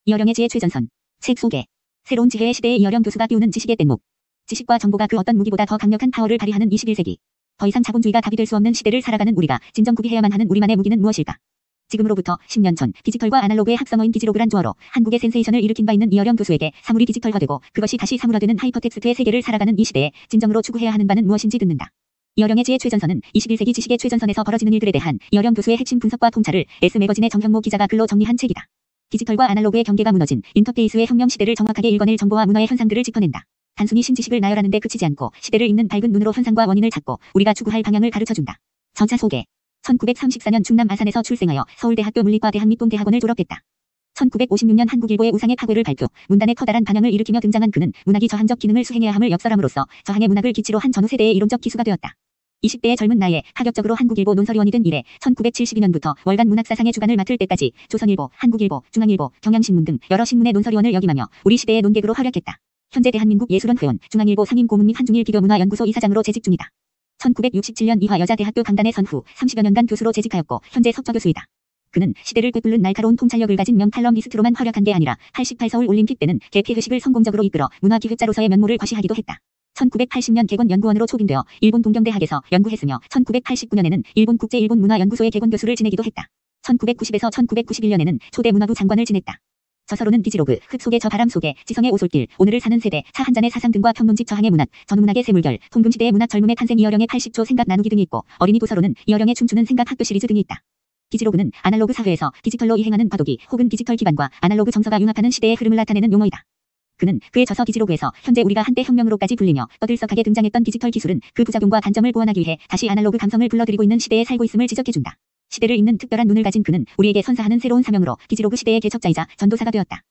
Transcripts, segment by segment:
이어령의 지혜 최전선. 책 소개. 새로운 지혜의 시대에 이어령 교수가 띄우는 지식의 뗏목. 지식과 정보가 그 어떤 무기보다 더 강력한 파워를 발휘하는 21세기. 더 이상 자본주의가 답이 될 수 없는 시대를 살아가는 우리가 진정 구비해야만 하는 우리만의 무기는 무엇일까? 지금으로부터 10년 전 디지털과 아날로그의 합성어인 디지로그란 주어로 한국의 센세이션을 일으킨 바 있는 이어령 교수에게 사물이 디지털화되고 그것이 다시 사물화되는 하이퍼텍스트의 세계를 살아가는 이 시대에 진정으로 추구해야 하는 바는 무엇인지 듣는다. 이어령의 지혜 최전선은 21세기 지식의 최전선에서 벌어지는 일들에 대한 이어령 교수의 핵심 분석과 통찰을 S매거진의 정현모 기자가 글로 정리한 책이다. 디지털과 아날로그의 경계가 무너진 인터페이스의 혁명 시대를 정확하게 읽어낼 정보와 문화의 현상들을 짚어낸다. 단순히 신지식을 나열하는 데 그치지 않고 시대를 읽는 밝은 눈으로 현상과 원인을 찾고 우리가 추구할 방향을 가르쳐준다. 전차 소개. 1934년 충남 아산에서 출생하여 서울대학교 물리과 대한미동대학원을 졸업했다. 1956년 한국일보의 우상의 파괴를 발표, 문단의 커다란 반향을 일으키며 등장한 그는 문학이 저항적 기능을 수행해야 함을 역설함으로써 저항의 문학을 기치로 한 전후 세대의 이론적 기수가 되었다. 20대의 젊은 나이에 파격적으로 한국일보 논설위원이 된 이래 1972년부터 월간 문학사상의 주관을 맡을 때까지 조선일보, 한국일보, 중앙일보, 경향신문 등 여러 신문의 논설위원을 역임하며 우리 시대의 논객으로 활약했다. 현재 대한민국 예술원회원, 중앙일보 상임고문 및 한중일 비교문화연구소 이사장으로 재직 중이다. 1967년 이화여자대학교 강단에 선후 30여 년간 교수로 재직하였고 현재 석좌교수이다. 그는 시대를 꿰뚫는 날카로운 통찰력을 가진 명칼럼니스트로만 활약한 게 아니라 88 서울 올림픽 때는 개폐회식을 성공적으로 이끌어 문화기획자로서의 면모를 과시하기도 했다. 1980년 개건연구원으로 초빙되어 일본 동경대학에서 연구했으며 1989년에는 일본 국제일본문화연구소의 개건교수를 지내기도 했다. 1990에서 1991년에는 초대 문화부 장관을 지냈다. 저서로는 디지로그, 흙 속의 저 바람 속에, 지성의 오솔길, 오늘을 사는 세대, 차 한 잔의 사상 등과 평론집 저항의 문학, 전문학의 쇠물결, 통금시대의 문학 젊음의 탄생 이어령의 80조 생각 나누기 등이 있고 어린이 도서로는 이어령의 춤추는 생각 학교 시리즈 등이 있다. 디지로그는 아날로그 사회에서 디지털로 이행하는 과도기 혹은 디지털 기반과 아날로그 정서가 융합하는 시대의 흐름을 나타내는 용어이다. 그는 그의 저서 디지로그에서 현재 우리가 한때 혁명으로까지 불리며 떠들썩하게 등장했던 디지털 기술은 그 부작용과 단점을 보완하기 위해 다시 아날로그 감성을 불러들이고 있는 시대에 살고 있음을 지적해준다. 시대를 읽는 특별한 눈을 가진 그는 우리에게 선사하는 새로운 사명으로 디지로그 시대의 개척자이자 전도사가 되었다.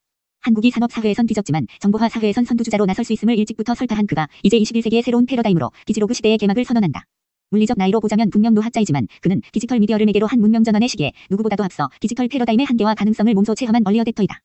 한국이 산업사회에선 뒤졌지만 정보화 사회에선 선두주자로 나설 수 있음을 일찍부터 설파한 그가 이제 21세기의 새로운 패러다임으로 디지로그 시대의 개막을 선언한다. 물리적 나이로 보자면 분명 노학자이지만 그는 디지털 미디어를 매개로 한 문명전환의 시기에 누구보다도 앞서 디지털 패러다임의 한계와 가능성을 몸소 체험한 얼리어댑터이다.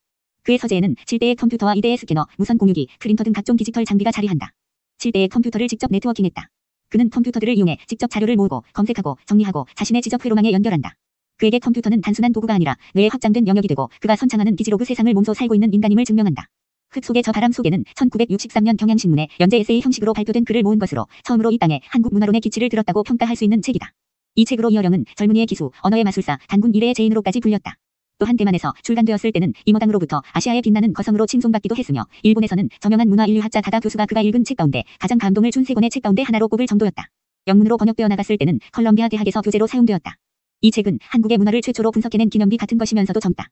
그의 서재에는 7대의 컴퓨터와 2대의 스캐너, 무선 공유기, 프린터 등 각종 디지털 장비가 자리한다. 7대의 컴퓨터를 직접 네트워킹했다. 그는 컴퓨터들을 이용해 직접 자료를 모으고 검색하고 정리하고 자신의 지적 회로망에 연결한다. 그에게 컴퓨터는 단순한 도구가 아니라 뇌의 확장된 영역이 되고 그가 선창하는 디지로그 세상을 몸소 살고 있는 인간임을 증명한다. 흙 속의 저 바람 속에는 1963년 경향신문에 연재 에세이 형식으로 발표된 글을 모은 것으로 처음으로 이 땅에 한국 문화론의 기치를 들었다고 평가할 수 있는 책이다. 이 책으로 이어령은 젊은이의 기수, 언어의 마술사, 단군 이래의 제인으로까지 불렸다. 또한 대만에서 출간되었을 때는 임어당으로부터 아시아의 빛나는 거성으로 칭송받기도 했으며 일본에서는 저명한 문화인류학자 다다 교수가 그가 읽은 책 가운데 가장 감동을 준 세 권의 책 가운데 하나로 꼽을 정도였다. 영문으로 번역되어 나갔을 때는 컬럼비아 대학에서 교재로 사용되었다. 이 책은 한국의 문화를 최초로 분석해낸 기념비 같은 것이면서도 젊다.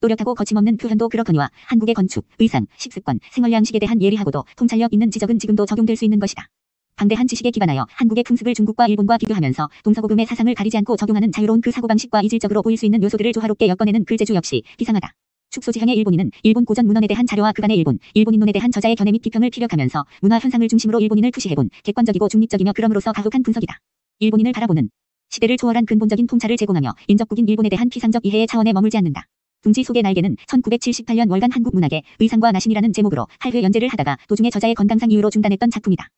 또렷하고 거침없는 표현도 그렇거니와 한국의 건축, 의상, 식습관, 생활양식에 대한 예리하고도 통찰력 있는 지적은 지금도 적용될 수 있는 것이다. 방대한 지식에 기반하여 한국의 풍습을 중국과 일본과 비교하면서 동서고금의 사상을 가리지 않고 적용하는 자유로운 그 사고방식과 이질적으로 보일 수 있는 요소들을 조화롭게 엮어내는 글재주 역시 비상하다. 축소지향의 일본인은 일본 고전 문헌에 대한 자료와 그간의 일본인론에 대한 저자의 견해 및 비평을 피력하면서 문화 현상을 중심으로 일본인을 투시해본 객관적이고 중립적이며 그럼으로써 가혹한 분석이다. 일본인을 바라보는 시대를 초월한 근본적인 통찰을 제공하며 인접국인 일본에 대한 피상적 이해의 차원에 머물지 않는다. 둥지 속의 날개는 1978년 월간 한국문학의 의상과 나신이라는 제목으로 8회 연재를 하다가 도중에 저자의 건강상 이유로 중단했던 작품이다.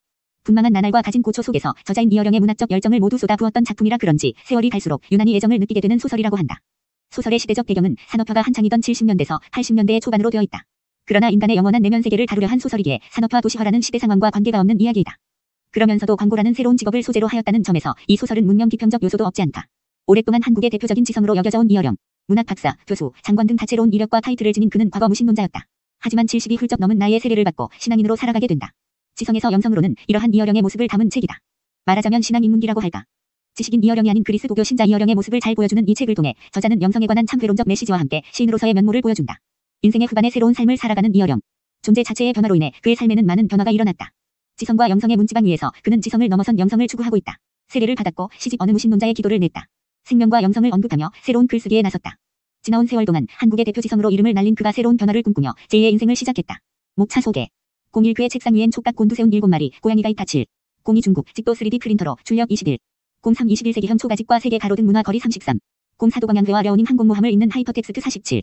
분망한 나날과 가진 고초 속에서 저자인 이어령의 문학적 열정을 모두 쏟아부었던 작품이라 그런지 세월이 갈수록 유난히 애정을 느끼게 되는 소설이라고 한다. 소설의 시대적 배경은 산업화가 한창이던 70년대에서 80년대의 초반으로 되어 있다. 그러나 인간의 영원한 내면 세계를 다루려 한 소설이기에 산업화 도시화라는 시대 상황과 관계가 없는 이야기이다. 그러면서도 광고라는 새로운 직업을 소재로 하였다는 점에서 이 소설은 문명 비평적 요소도 없지 않다. 오랫동안 한국의 대표적인 지성으로 여겨져 온 이어령, 문학 박사, 교수, 장관 등 다채로운 이력과 타이틀을 지닌 그는 과거 무신론자였다. 하지만 70이 훌쩍 넘은 나이에 세례를 받고 신앙인으로 살아가게 된다. 지성에서 영성으로는 이러한 이어령의 모습을 담은 책이다. 말하자면 신앙인문기라고 할까. 지식인 이어령이 아닌 그리스도교 신자 이어령의 모습을 잘 보여주는 이 책을 통해 저자는 영성에 관한 참회론적 메시지와 함께 시인으로서의 면모를 보여준다. 인생의 후반에 새로운 삶을 살아가는 이어령. 존재 자체의 변화로 인해 그의 삶에는 많은 변화가 일어났다. 지성과 영성의 문지방 위에서 그는 지성을 넘어선 영성을 추구하고 있다. 세례를 받았고 시집 어느 무신론자의 기도를 냈다. 생명과 영성을 언급하며 새로운 글쓰기에 나섰다. 지나온 세월 동안 한국의 대표 지성으로 이름을 날린 그가 새로운 변화를 꿈꾸며 제2의 인생을 시작했다. 목차 소개. 01 그의 책상 위엔 촉각 곤두세운 7마리 고양이가 있다. 7. 02 중국 직도 3D 프린터로 출력 21. 03 21세기형 초가집과 세계 가로 등 문화 거리 33. 04 도방향회와 려오닝 항공모함을 잇는 하이퍼텍스트 47.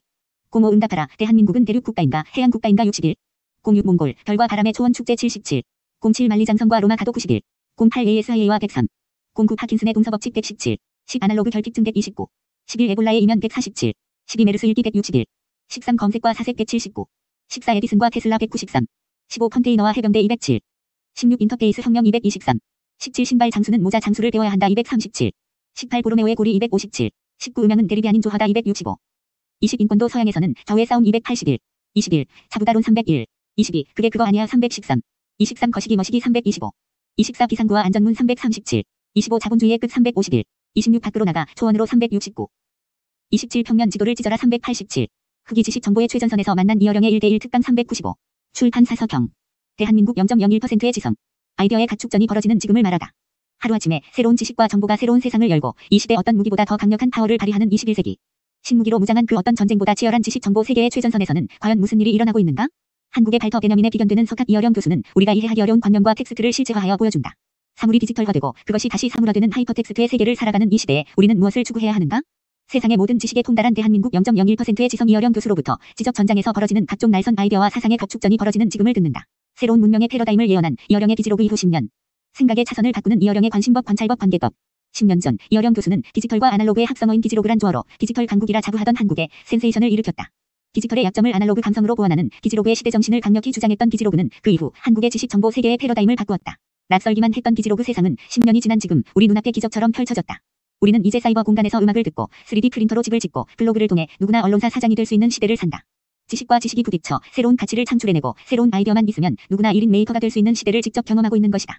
05 응답하라 대한민국은 대륙 국가인가 해양 국가인가 61. 06 몽골 별과 바람의 초원 축제 77. 07 만리장성과 로마 가도 91. 08 ASIA와 103. 09 파킨슨의 동서법칙 117. 10 아날로그 결핍증 129. 11 에볼라의 이면 147. 12 메르스 일기 161. 13 검색과 사색 179. 14 에디슨과 테슬라 193. 15 컨테이너와 해병대 207. 16 인터페이스 혁명 223. 17 신발 장수는 모자 장수를 배워야 한다 237. 18 보로메오의 고리 257. 19 음양은 대립이 아닌 조화다 265. 20 인권도 서양에서는 좌우의 싸움 281. 21 차부다론 301. 22 그게 그거 아니야 313. 23 거시기 머시기 325. 24 비상구와 안전문 337. 25 자본주의의 끝 351. 26 밖으로 나가 초원으로 369. 27 평면 지도를 찢어라 387. 흑이 지식 정보의 최전선에서 만난 이어령의 1대1 특강 395. 출판 사서경. 대한민국 0.01%의 지성. 아이디어의 가축전이 벌어지는 지금을 말하다. 하루아침에 새로운 지식과 정보가 새로운 세상을 열고 이 시대 어떤 무기보다 더 강력한 파워를 발휘하는 21세기. 신무기로 무장한 그 어떤 전쟁보다 치열한 지식 정보 세계의 최전선에서는 과연 무슨 일이 일어나고 있는가? 한국의 발터 베냐민에 비견되는 석학 이어령 교수는 우리가 이해하기 어려운 관념과 텍스트를 실제화하여 보여준다. 사물이 디지털화되고 그것이 다시 사물화되는 하이퍼텍스트의 세계를 살아가는 이 시대에 우리는 무엇을 추구해야 하는가? 세상의 모든 지식에 통달한 대한민국 0.01%의 지성 이어령 교수로부터 지적 전장에서 벌어지는 각종 날선 아이디어와 사상의 격축전이 벌어지는 지금을 듣는다. 새로운 문명의 패러다임을 예언한 이어령의 디지로그 이후 10년. 생각의 차선을 바꾸는 이어령의 관심법 관찰법 관계법. 10년 전 이어령 교수는 디지털과 아날로그의 합성어인 디지로그란 조어로 디지털 강국이라 자부하던 한국에 센세이션을 일으켰다. 디지털의 약점을 아날로그 감성으로 보완하는 디지로그의 시대정신을 강력히 주장했던 디지로그는 그 이후 한국의 지식 정보 세계의 패러다임을 바꾸었다. 낯설기만 했던 디지로그 세상은 10년이 지난 지금 우리 눈앞에 기적처럼 펼쳐졌다. 우리는 이제 사이버 공간에서 음악을 듣고 3D 프린터로 집을 짓고 블로그를 통해 누구나 언론사 사장이 될 수 있는 시대를 산다. 지식과 지식이 부딪혀 새로운 가치를 창출해내고 새로운 아이디어만 있으면 누구나 1인 메이커가 될 수 있는 시대를 직접 경험하고 있는 것이다.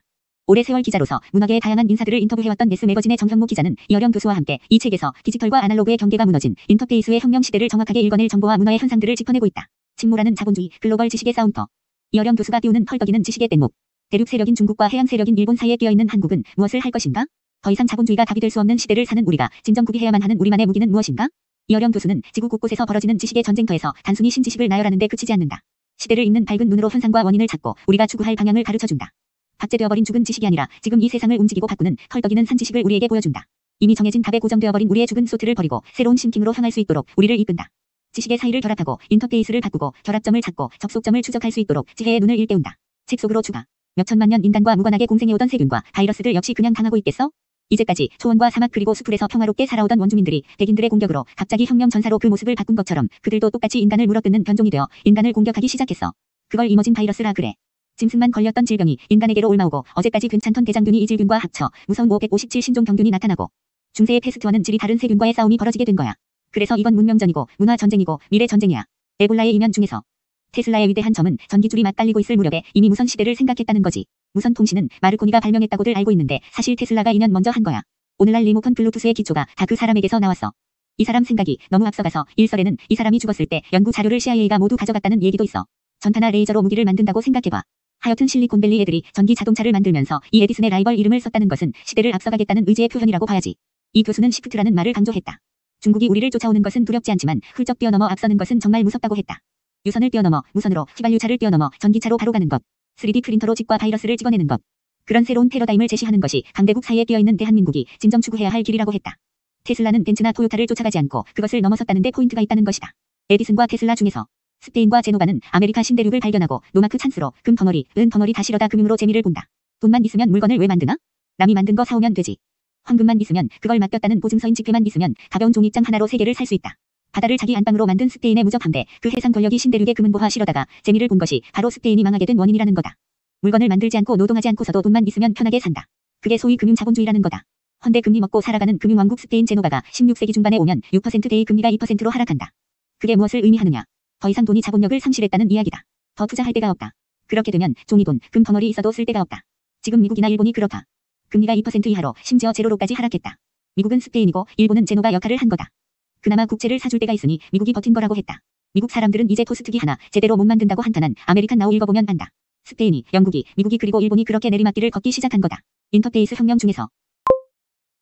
오래 세월 기자로서 문화계의 다양한 인사들을 인터뷰해왔던 네스 매거진의 정형무 기자는 이어령 교수와 함께 이 책에서 디지털과 아날로그의 경계가 무너진 인터페이스의 혁명 시대를 정확하게 읽어낼 정보와 문화의 현상들을 짚어내고 있다. 침몰하는 자본주의, 글로벌 지식의 싸움터. 이어령 교수가 띄우는 헐떡이는 지식의 뗏목. 대륙 세력인 중국과 해양 세력인 일본 사이에 끼어있는 한국은 무엇을 할 것인가? 더 이상 자본주의가 답이 될 수 없는 시대를 사는 우리가 진정 구비해야만 하는 우리만의 무기는 무엇인가? 이어령 교수는 지구 곳곳에서 벌어지는 지식의 전쟁터에서 단순히 신지식을 나열하는 데 그치지 않는다. 시대를 읽는 밝은 눈으로 현상과 원인을 찾고 우리가 추구할 방향을 가르쳐준다. 박제되어버린 죽은 지식이 아니라 지금 이 세상을 움직이고 바꾸는 헐떡이는 산지식을 우리에게 보여준다. 이미 정해진 답에 고정되어버린 우리의 죽은 소트를 버리고 새로운 심킹으로 향할 수 있도록 우리를 이끈다. 지식의 사이를 결합하고 인터페이스를 바꾸고 결합점을 찾고 접속점을 추적할 수 있도록 지혜의 눈을 일깨운다. 책 속으로 추가. 몇천만 년 인간과 무관하게 공생해오던 세균과 바이러스들 역시 그냥 당하고 있겠어? 이제까지 초원과 사막 그리고 수풀에서 평화롭게 살아오던 원주민들이 백인들의 공격으로 갑자기 혁명 전사로 그 모습을 바꾼 것처럼 그들도 똑같이 인간을 물어뜯는 변종이 되어 인간을 공격하기 시작했어. 그걸 이머진 바이러스라 그래. 짐승만 걸렸던 질병이 인간에게로 옮아오고 어제까지 괜찮던 대장균이 이질균과 합쳐 무서운 557 신종 병균이 나타나고 중세의 패스트와는 질이 다른 세균과의 싸움이 벌어지게 된 거야. 그래서 이번 문명전이고 문화전쟁이고 미래전쟁이야. 에볼라의 이면 중에서 테슬라의 위대한 점은 전기줄이 막 깔리고 있을 무렵에 이미 무선 시대를 생각했다는 거지. 무선 통신은 마르코니가 발명했다고들 알고 있는데 사실 테슬라가 2년 먼저 한 거야. 오늘날 리모컨 블루투스의 기초가 다 그 사람에게서 나왔어. 이 사람 생각이 너무 앞서가서 일설에는 이 사람이 죽었을 때 연구 자료를 CIA가 모두 가져갔다는 얘기도 있어. 전파나 레이저로 무기를 만든다고 생각해봐. 하여튼 실리콘밸리 애들이 전기 자동차를 만들면서 이 에디슨의 라이벌 이름을 썼다는 것은 시대를 앞서가겠다는 의지의 표현이라고 봐야지. 이 교수는 시프트라는 말을 강조했다. 중국이 우리를 쫓아오는 것은 두렵지 않지만 훌쩍 뛰어넘어 앞서는 것은 정말 무섭다고 했다. 유선을 뛰어넘어 무선으로 휘발유차를 뛰어넘어 전기차로 바로 가는 것. 3D 프린터로 칩과 바이러스를 찍어내는 것. 그런 새로운 패러다임을 제시하는 것이 강대국 사이에 끼어있는 대한민국이 진정 추구해야 할 길이라고 했다. 테슬라는 벤츠나 토요타를 쫓아가지 않고 그것을 넘어섰다는 데 포인트가 있다는 것이다. 에디슨과 테슬라 중에서 스페인과 제노바는 아메리카 신대륙을 발견하고 노마크 찬스로 금 덩어리, 은 덩어리 다 실어다 금융으로 재미를 본다. 돈만 있으면 물건을 왜 만드나? 남이 만든 거 사오면 되지. 황금만 있으면 그걸 맡겼다는 보증서인 지폐만 있으면 가벼운 종이장 하나로 세계를 살 수 있다. 바다를 자기 안방으로 만든 스페인의 무적함대 그 해상 권력이 신대륙에 금은보화 실어다가 재미를 본 것이 바로 스페인이 망하게 된 원인이라는 거다. 물건을 만들지 않고 노동하지 않고서도 돈만 있으면 편하게 산다. 그게 소위 금융자본주의라는 거다. 헌데 금리 먹고 살아가는 금융왕국 스페인 제노바가 16세기 중반에 오면 6% 대의 금리가 2%로 하락한다. 그게 무엇을 의미하느냐? 더 이상 돈이 자본력을 상실했다는 이야기다. 더 투자할 데가 없다. 그렇게 되면 종이돈, 금 덩어리 있어도 쓸 데가 없다. 지금 미국이나 일본이 그렇다. 금리가 2% 이하로 심지어 제로로까지 하락했다. 미국은 스페인이고 일본은 제노바 역할을 한 거다. 그나마 국채를 사줄 때가 있으니 미국이 버틴 거라고 했다. 미국 사람들은 이제 포스트기 하나 제대로 못 만든다고 한탄한 아메리칸 나우 읽어보면 안다. 스페인이, 영국이, 미국이 그리고 일본이 그렇게 내리막길을 걷기 시작한 거다. 인터페이스 혁명 중에서